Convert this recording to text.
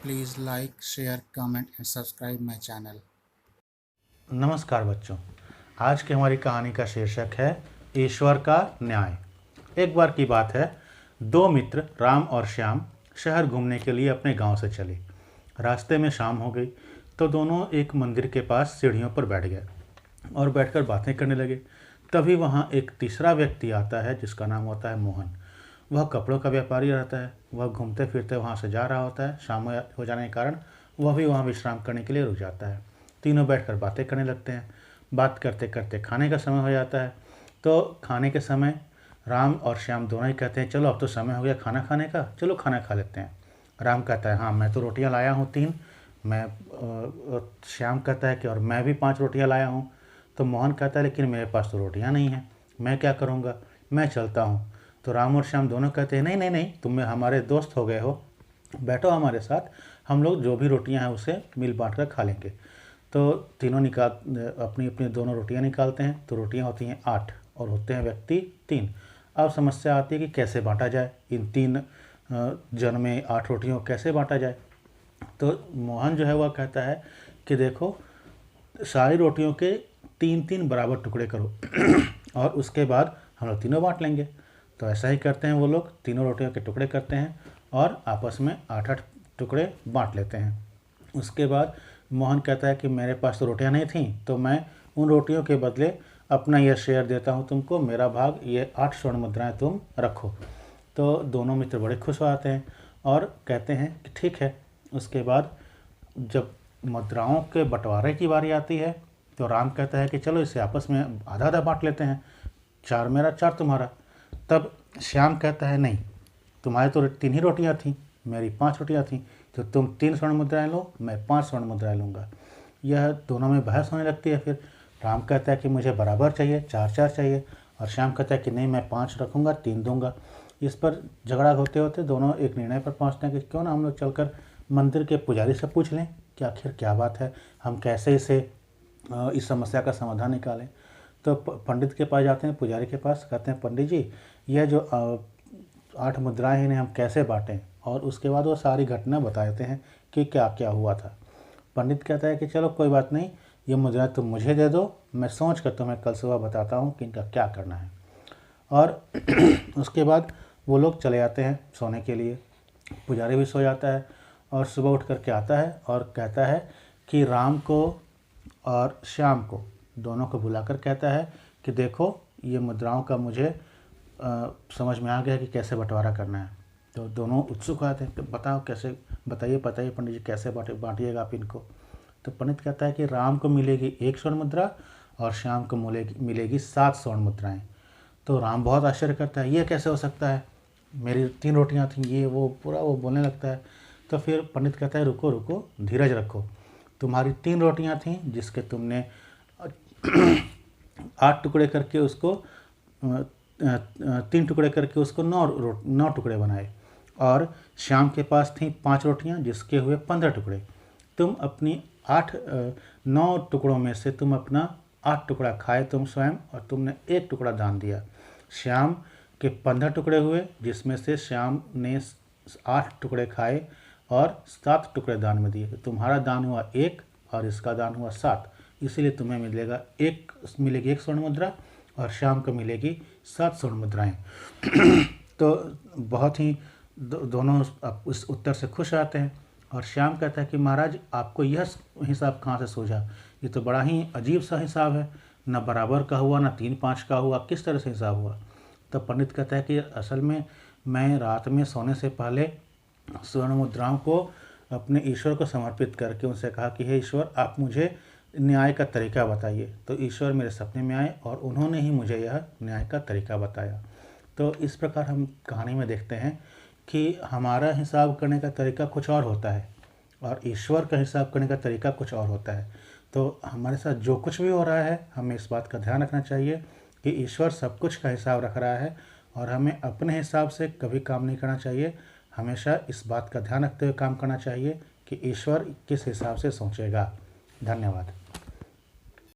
Please like, share, comment and subscribe my channel. नमस्कार बच्चों, आज की हमारी कहानी का शीर्षक है ईश्वर का न्याय। एक बार की बात है, दो मित्र राम और श्याम शहर घूमने के लिए अपने गांव से चले। रास्ते में शाम हो गई तो दोनों एक मंदिर के पास सीढ़ियों पर बैठ गए और बैठकर बातें करने लगे। तभी वहां एक तीसरा व्यक्ति आता है जिसका नाम होता है मोहन। वह कपड़ों का व्यापारी रहता है। वह घूमते फिरते वहाँ से जा रहा होता है। शाम हो जाने के कारण वह भी वहाँ विश्राम करने के लिए रुक जाता है। तीनों बैठकर बातें करने लगते हैं। बात करते करते खाने का समय हो जाता है। तो खाने के समय राम और श्याम दोनों ही कहते हैं, चलो अब तो समय हो गया खाना खाने का, चलो खाना खा लेते हैं। राम कहता है, हाँ मैं तो रोटियां लाया हूँ 3। श्याम कहता है कि और मैं भी 5 रोटियां लाया हूँ। तो मोहन कहता है, लेकिन मेरे पास तो रोटियां नहीं हैं, मैं क्या करूँगा, मैं चलता हूँ। तो राम और श्याम दोनों कहते हैं, नहीं नहीं नहीं, तुम हमारे दोस्त हो गए हो, बैठो हमारे साथ, हम लोग जो भी रोटियां हैं उसे मिल बांट कर खा लेंगे। तो तीनों अपनी अपनी दोनों रोटियां निकालते हैं। तो रोटियां होती हैं 8 और होते हैं व्यक्ति 3। अब समस्या आती है कि कैसे बांटा जाए, इन 3 जन में 8 रोटियों को कैसे बांटा जाए। तो मोहन जो है वह कहता है कि देखो, सारी रोटियों के 3-3 बराबर टुकड़े करो और उसके बाद हम लोग तीनों बांट लेंगे। तो ऐसा ही करते हैं, वो लोग तीनों रोटियों के टुकड़े करते हैं और आपस में 8-8 टुकड़े बांट लेते हैं। उसके बाद मोहन कहता है कि मेरे पास तो रोटियां नहीं थीं, तो मैं उन रोटियों के बदले अपना यह शेयर देता हूं तुमको, मेरा भाग, ये 8 स्वर्ण मुद्राएं तुम रखो। तो दोनों मित्र बड़े खुश हो आते हैं और कहते हैं कि ठीक है। उसके बाद जब मुद्राओं के बंटवारे की बारी आती है तो राम कहता है कि चलो इसे आपस में आधा आधा बांट लेते हैं, 4 मेरा 4 तुम्हारा। तब श्याम कहता है, नहीं, तुम्हारे तो 3 ही रोटियां थीं, मेरी 5 रोटियां थीं, तो तुम 3 स्वर्ण मुद्राएं लो, मैं 5 स्वर्ण मुद्राएं लूँगा। यह दोनों में बहस होने लगती है। फिर राम कहता है कि मुझे बराबर चाहिए, 4-4 चाहिए, और श्याम कहता है कि नहीं, मैं 5 रखूँगा, 3 दूंगा। इस पर झगड़ा होते होते दोनों एक निर्णय पर पहुँचते हैं कि क्यों ना हम लोग चलकर मंदिर के पुजारी से पूछ लें कि आखिर क्या बात है, हम कैसे इस समस्या का समाधान निकालें। तो पंडित के पास जाते हैं, पुजारी के पास, कहते हैं, पंडित जी, यह जो 8 मुद्राएं हैं इन्हें हम कैसे बांटें। और उसके बाद वो सारी घटना बताते हैं कि क्या क्या हुआ था। पंडित कहता है कि चलो कोई बात नहीं, ये मुद्राएं तुम मुझे दे दो, मैं सोच कर तुम्हें कल सुबह बताता हूँ कि इनका क्या करना है। और उसके बाद वो लोग चले जाते हैं सोने के लिए। पुजारी भी सो जाता है और सुबह उठ कर के आता है और कहता है कि राम को और श्याम को दोनों को बुलाकर कहता है कि देखो, ये मुद्राओं का मुझे समझ में आ गया कि कैसे बंटवारा करना है। तो दोनों उत्सुक हो जाते हैं कि बताओ कैसे, बताइए पंडित जी, कैसे बांटिएगा आप इनको। तो पंडित कहता है कि राम को मिलेगी 1 स्वर्ण मुद्रा और श्याम को मिलेगी 7 स्वर्ण मुद्राएं। तो राम बहुत आश्चर्य करता है, ये कैसे हो सकता है, मेरी 3 रोटियां थीं, ये वो पूरा वो बोलने लगता है। तो फिर पंडित कहता है, रुको रुको, धीरज रखो, तुम्हारी 3 रोटियां थीं जिसके तुमने 8 टुकड़े करके उसको 3 टुकड़े करके उसको 9 टुकड़े बनाए, और श्याम के पास थी 5 रोटियां जिसके हुए 15 टुकड़े। तुम अपनी 9 टुकड़ों में से तुम अपना 8 टुकड़ा खाए तुम स्वयं, और तुमने 1 टुकड़ा दान दिया। श्याम के 15 टुकड़े हुए जिसमें से श्याम ने 8 टुकड़े खाए और 7 टुकड़े दान में दिए। तुम्हारा दान हुआ 1 और इसका दान हुआ 7, इसीलिए तुम्हें मिलेगी 1 स्वर्ण मुद्रा और श्याम को मिलेगी 7 स्वर्ण मुद्राएं। तो बहुत ही दोनों उस उत्तर से खुश आते हैं। और श्याम कहता है कि महाराज, आपको यह हिसाब कहाँ से सूझा, ये तो बड़ा ही अजीब सा हिसाब है, न बराबर का हुआ, न 3-5 का हुआ, किस तरह से हिसाब हुआ। तो पंडित कहता है कि असल में मैं रात में सोने से पहले स्वर्ण मुद्राओं को अपने ईश्वर को समर्पित करके उनसे कहा कि हे ईश्वर, आप मुझे न्याय का तरीका बताइए। तो ईश्वर मेरे सपने में आए और उन्होंने ही मुझे यह न्याय का तरीका बताया। तो इस प्रकार हम कहानी में देखते हैं कि हमारा हिसाब करने का तरीका कुछ और होता है और ईश्वर का हिसाब करने का तरीका कुछ और होता है। तो हमारे साथ जो कुछ भी हो रहा है, हमें इस बात का ध्यान रखना चाहिए कि ईश्वर सब कुछ का हिसाब रख रहा है और हमें अपने हिसाब से कभी काम नहीं करना चाहिए। हमेशा इस बात का ध्यान रखते हुए काम करना चाहिए कि ईश्वर किस हिसाब से सोचेगा। धन्यवाद।